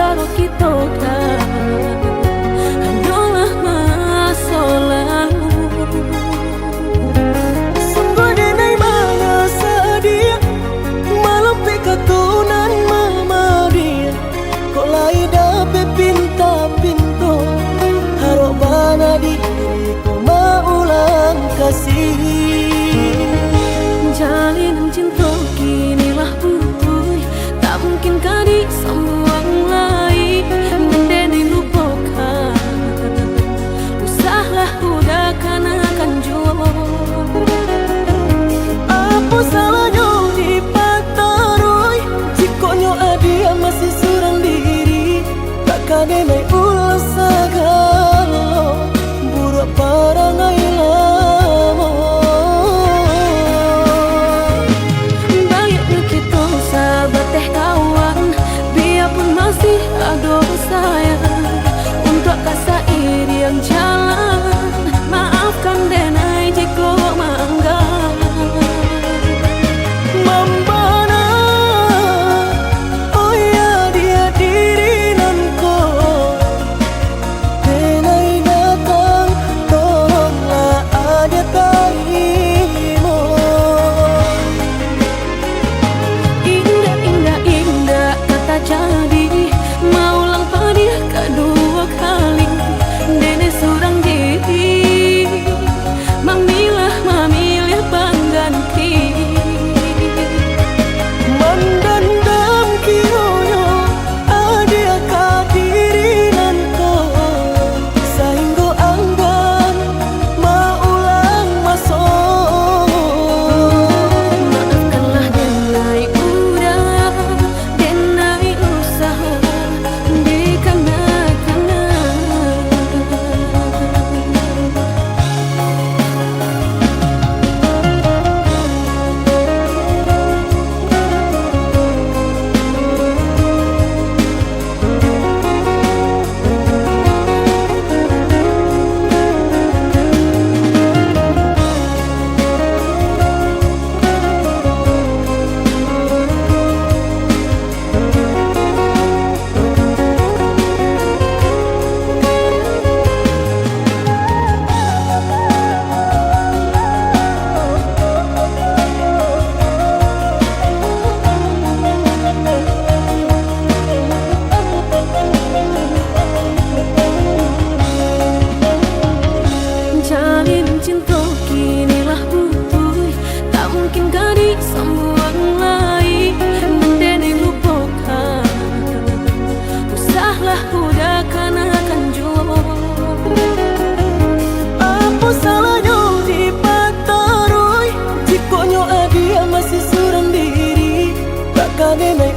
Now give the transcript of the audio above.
baru kita kan hanyalah masa lalu. Sungguh denai mana sadia malam pekatunan mama dia kok lai dape pinta-pinto harap bana diri kau maulang kasih. Jalinan cinta kinilah butuh, tak mungkin kau disambung lagi. Mendeni lupakan, usahlah udah akan jual. Apa salahnya di pataroi jikonya adia masih surang diri takkan denai ulas sagalo burak parangai lama. Baiknya kita sahabat teh kawan, biarpun masih ada sayang untuk kasih iri yang jalan. Maafkan denai jika mangga Mambana, oh ya dia diri nanko denai datang tolonglah ada taimo. Indah kata jadi maulang pedih kedua kali. Dene surang diri mamilah pengganti. Mandandam kiroyo adia kadiri nanko sainggo anggan maulang masuk. Maafkanlah denai udah, denai usaha dikanak-kanak. Jalin cinta kinilah butuh, tak mungkin kau disambung lagi. Mendeni lupakan, usahlah udah akan jual. Apa salahnya di pataroi jikonya adia masih surang diri takkan denai